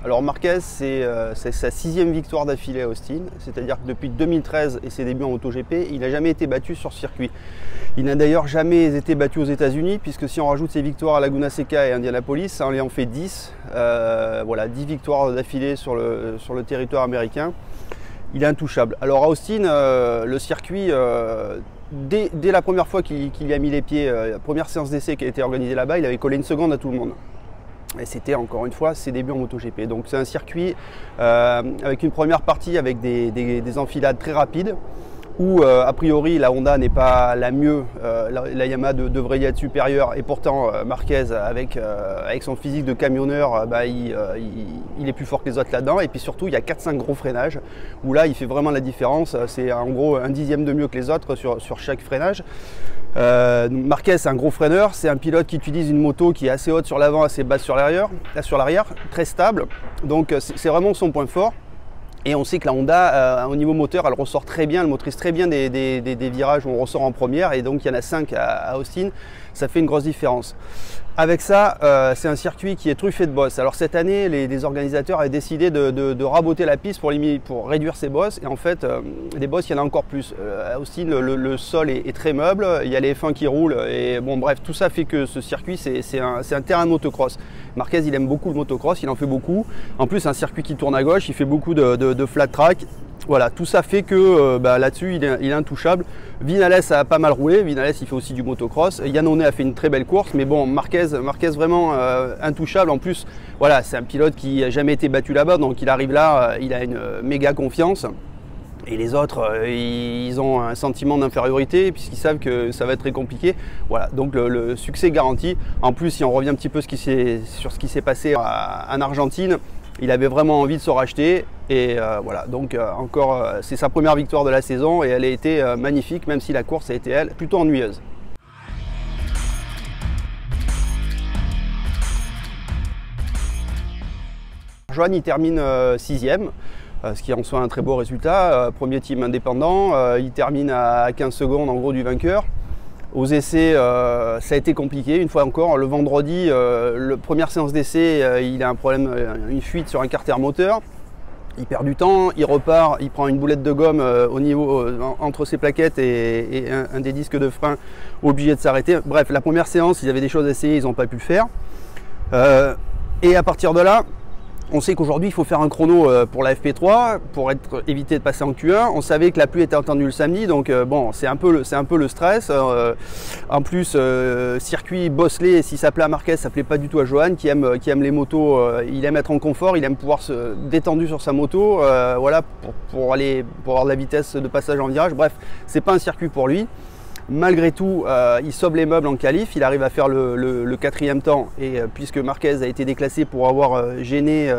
Alors Marquez, c'est sa 6e victoire d'affilée à Austin, c'est-à-dire que depuis 2013 et ses débuts en MotoGP, il n'a jamais été battu sur ce circuit. Il n'a d'ailleurs jamais été battu aux États-Unis, puisque si on rajoute ses victoires à Laguna Seca et Indianapolis, ça en fait 10. Voilà, 10 victoires d'affilée sur le territoire américain. Il est intouchable. Alors à Austin, le circuit, dès la première fois qu'il y a mis les pieds, la première séance d'essai qui a été organisée là-bas, il avait collé une seconde à tout le monde. Et c'était encore une fois ses débuts en MotoGP. Donc c'est un circuit avec une première partie avec des enfilades très rapides où a priori la Honda n'est pas la mieux, la Yamaha devrait y être supérieure, et pourtant Marquez avec son physique de camionneur, il est plus fort que les autres là-dedans. Et puis surtout il y a 4-5 gros freinages où là il fait vraiment la différence, c'est en gros un dixième de mieux que les autres sur chaque freinage. Marquez, c'est un gros freineur, c'est un pilote qui utilise une moto qui est assez haute sur l'avant, assez basse sur l'arrière, très stable, donc c'est vraiment son point fort. Et on sait que la Honda, au niveau moteur, elle ressort très bien, elle motorise très bien des virages où on ressort en première, et donc il y en a 5 à Austin, ça fait une grosse différence. Avec ça, c'est un circuit qui est truffé de bosses. Alors cette année, les organisateurs avaient décidé de raboter la piste pour réduire ces bosses, et en fait, des bosses, il y en a encore plus. À Austin, le sol est très meuble, il y a les F1 qui roulent, et bon bref, tout ça fait que ce circuit, c'est un terrain de motocross. Marquez, il aime beaucoup le motocross, il en fait beaucoup. En plus, un circuit qui tourne à gauche, il fait beaucoup de flat track. Voilà, tout ça fait que là-dessus, il est intouchable. Vinales a pas mal roulé, Vinales il fait aussi du motocross. Iannone a fait une très belle course, mais bon, Marquez vraiment intouchable. En plus, voilà, c'est un pilote qui n'a jamais été battu là-bas, donc il arrive là, il a une méga confiance. Et les autres, ils ont un sentiment d'infériorité puisqu'ils savent que ça va être très compliqué. Voilà, donc le succès est garanti. En plus, si on revient un petit peu sur ce qui s'est passé en Argentine, il avait vraiment envie de se racheter. Et voilà, donc encore, c'est sa première victoire de la saison et elle a été magnifique, même si la course a été, elle, plutôt ennuyeuse. Joan, il termine 6e. Ce qui est en soi un très beau résultat. Premier team indépendant, il termine à 15 secondes en gros du vainqueur. Aux essais, ça a été compliqué une fois encore. Le vendredi, première séance d'essai, il a un problème, une fuite sur un carter moteur. Il perd du temps, il repart, il prend une boulette de gomme au niveau entre ses plaquettes et un des disques de frein, obligé de s'arrêter. Bref, la première séance, ils avaient des choses à essayer, ils n'ont pas pu le faire. Et à partir de là, on sait qu'aujourd'hui, il faut faire un chrono pour la FP3 pour éviter de passer en Q1. On savait que la pluie était attendue le samedi, donc bon, c'est un peu le stress. En plus, circuit bosselé, si ça plaît à Marquez, ça plaît pas du tout à Joan, qui aime les motos. Il aime être en confort, il aime pouvoir se détendu sur sa moto, voilà, pour avoir de la vitesse de passage en virage. Bref, c'est pas un circuit pour lui. Malgré tout, il sauve les meubles en qualif, il arrive à faire le 4e temps, et puisque Marquez a été déclassé pour avoir gêné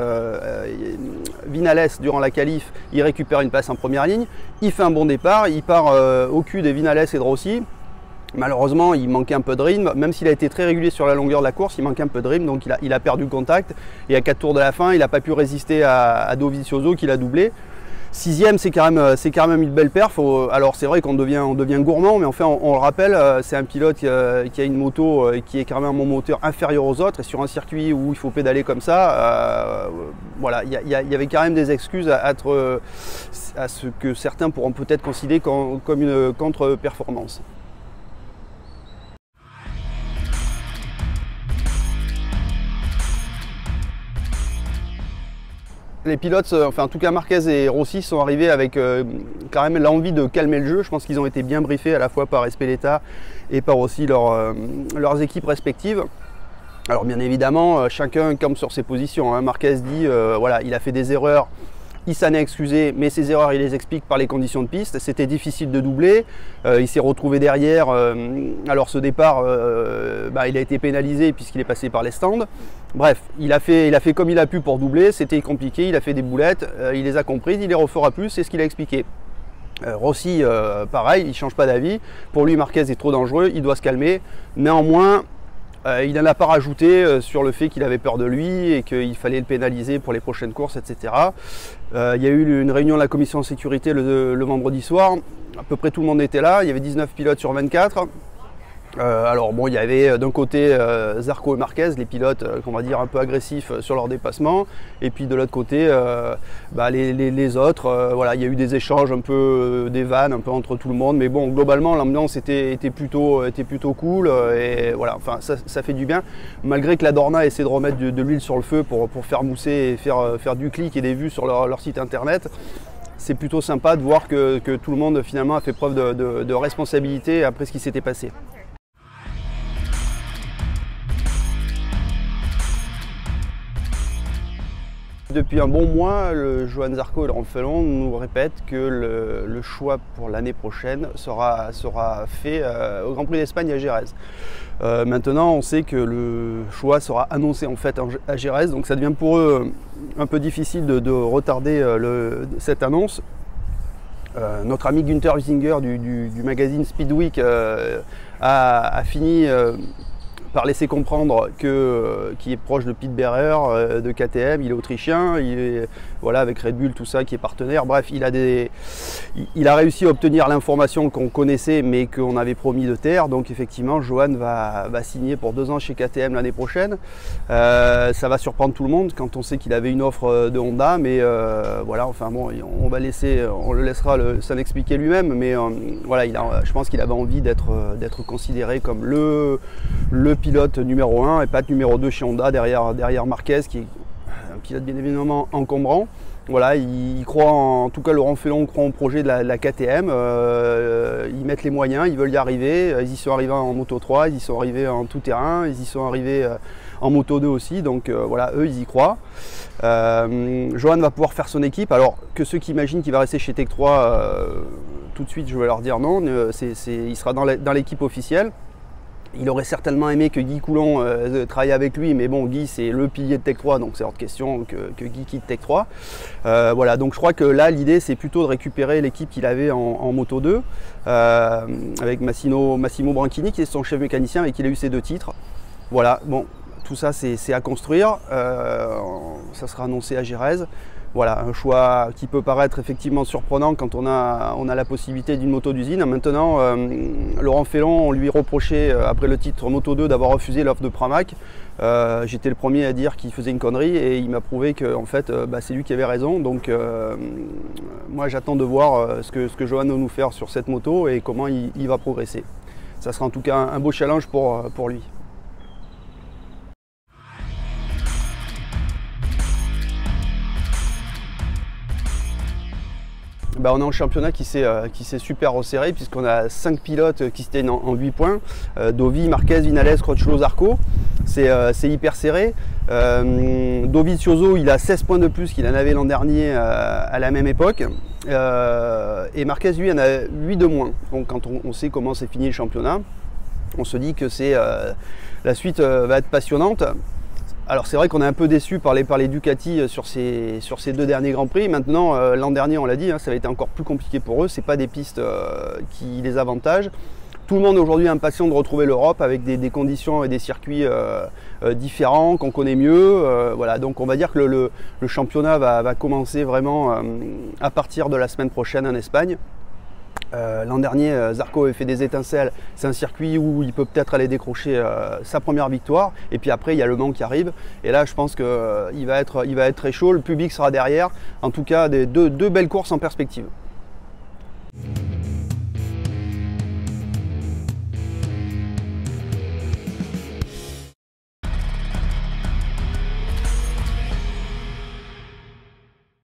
Vinales durant la qualif, il récupère une place en première ligne, il fait un bon départ, il part au cul de Vinales et de Rossi. Malheureusement, il manquait un peu de rythme, même s'il a été très régulier sur la longueur de la course, il manque un peu de rythme, donc il a perdu le contact, et à 4 tours de la fin, il n'a pas pu résister à Dovizioso qui l'a doublé. 6e, c'est quand même une belle perf. Alors c'est vrai qu'on devient gourmand, mais enfin on le rappelle, c'est un pilote qui a une moto qui est quand même un moteur inférieur aux autres, et sur un circuit où il faut pédaler comme ça, voilà, il y avait quand même des excuses à ce que certains pourront peut-être considérer comme une contre-performance. Les pilotes, enfin en tout cas Marquez et Rossi, sont arrivés avec quand même l'envie de calmer le jeu. Je pense qu'ils ont été bien briefés à la fois par Espeleta et par aussi leurs équipes respectives. Alors bien évidemment, chacun campe sur ses positions, hein. Marquez dit, voilà, il a fait des erreurs, il s'en est excusé, mais ces erreurs, il les explique par les conditions de piste. C'était difficile de doubler, il s'est retrouvé derrière. Alors ce départ, il a été pénalisé puisqu'il est passé par les stands. Bref, il a fait comme il a pu pour doubler, c'était compliqué, il a fait des boulettes, il les a comprises, il les refera plus, c'est ce qu'il a expliqué. Rossi, pareil, il ne change pas d'avis. Pour lui, Marquez est trop dangereux, il doit se calmer. Néanmoins, il n'en a pas rajouté sur le fait qu'il avait peur de lui et qu'il fallait le pénaliser pour les prochaines courses, etc. Il y a eu une réunion de la commission de sécurité le vendredi soir. À peu près tout le monde était là. Il y avait 19 pilotes sur 24. Alors bon, il y avait d'un côté Zarco et Marquez, les pilotes qu'on va dire un peu agressifs sur leur dépassement, et puis de l'autre côté les autres. Voilà, il y a eu des échanges un peu, des vannes un peu entre tout le monde, mais bon, globalement l'ambiance était plutôt cool et voilà, enfin ça fait du bien, malgré que la Dorna essaie de remettre de l'huile sur le feu pour faire mousser et faire du clic et des vues sur leur site internet. C'est plutôt sympa de voir que tout le monde finalement a fait preuve de responsabilité après ce qui s'était passé. Depuis un bon mois, Johan Zarco et Laurent Felon nous répètent que le choix pour l'année prochaine sera fait au Grand Prix d'Espagne à Jerez. Maintenant, on sait que le choix sera annoncé en fait à Jerez, donc ça devient pour eux un peu difficile de retarder cette annonce. Notre ami Günther Wisinger du magazine Speedweek a fini par laisser comprendre qu'il est proche de Pete Berrer, de KTM, il est autrichien, il est voilà, avec Red Bull, tout ça, qui est partenaire. Bref, il a réussi à obtenir l'information qu'on connaissait mais qu'on avait promis de taire. Donc effectivement, Johan va signer pour 2 ans chez KTM l'année prochaine. Ça va surprendre tout le monde quand on sait qu'il avait une offre de Honda, mais voilà, enfin bon, on le laissera s'en expliquer lui-même, mais voilà, je pense qu'il avait envie d'être considéré comme le pilote numéro 1 et pas numéro 2 chez Honda derrière Marquez, qui est un pilote bien évidemment encombrant. Voilà, il croit en tout cas Laurent Felon croit au projet de la KTM, ils mettent les moyens, ils veulent y arriver, ils y sont arrivés en Moto 3, ils y sont arrivés en tout terrain, ils y sont arrivés en Moto 2 aussi, donc voilà, eux ils y croient. Johan va pouvoir faire son équipe, alors que ceux qui imaginent qu'il va rester chez Tech 3, tout de suite je vais leur dire non, il sera dans l'équipe officielle. Il aurait certainement aimé que Guy Coulon travaille avec lui, mais bon, Guy c'est le pilier de Tech 3, donc c'est hors de question que Guy quitte Tech 3. Voilà, donc je crois que là l'idée c'est plutôt de récupérer l'équipe qu'il avait en Moto 2, avec Massimo Branchini qui est son chef mécanicien et qui a eu ses 2 titres. Voilà, bon, tout ça c'est à construire, ça sera annoncé à Jerez. Voilà, un choix qui peut paraître effectivement surprenant quand on a la possibilité d'une moto d'usine. Maintenant, Laurent Felon, on lui reprochait après le titre Moto 2 d'avoir refusé l'offre de Pramac. J'étais le premier à dire qu'il faisait une connerie et il m'a prouvé que en fait, c'est lui qui avait raison. Donc moi j'attends de voir ce que Johan va nous faire sur cette moto et comment il va progresser. Ça sera en tout cas un beau challenge pour lui. On est en championnat qui s'est super resserré puisqu'on a 5 pilotes qui se tiennent en 8 points. Dovi, Marquez, Vinales, Crutchlow, Zarco. C'est hyper serré. Dovizioso, il a 16 points de plus qu'il en avait l'an dernier à la même époque. Et Marquez, lui, en a 8 de moins. Donc quand on sait comment s'est fini le championnat, on se dit que la suite va être passionnante. Alors c'est vrai qu'on est un peu déçu par les Ducati sur ces 2 derniers Grands Prix. Maintenant, l'an dernier, on l'a dit, ça a été encore plus compliqué pour eux. Ce n'est pas des pistes qui les avantagent. Tout le monde aujourd'hui est impatient de retrouver l'Europe avec des conditions et des circuits différents, qu'on connaît mieux. Voilà, donc on va dire que le championnat va commencer vraiment à partir de la semaine prochaine en Espagne. L'an dernier, Zarco avait fait des étincelles. C'est un circuit où il peut peut-être aller décrocher sa première victoire. Et puis après, il y a Le Mans qui arrive. Et là, je pense qu'il va être très chaud. Le public sera derrière. En tout cas, deux belles courses en perspective.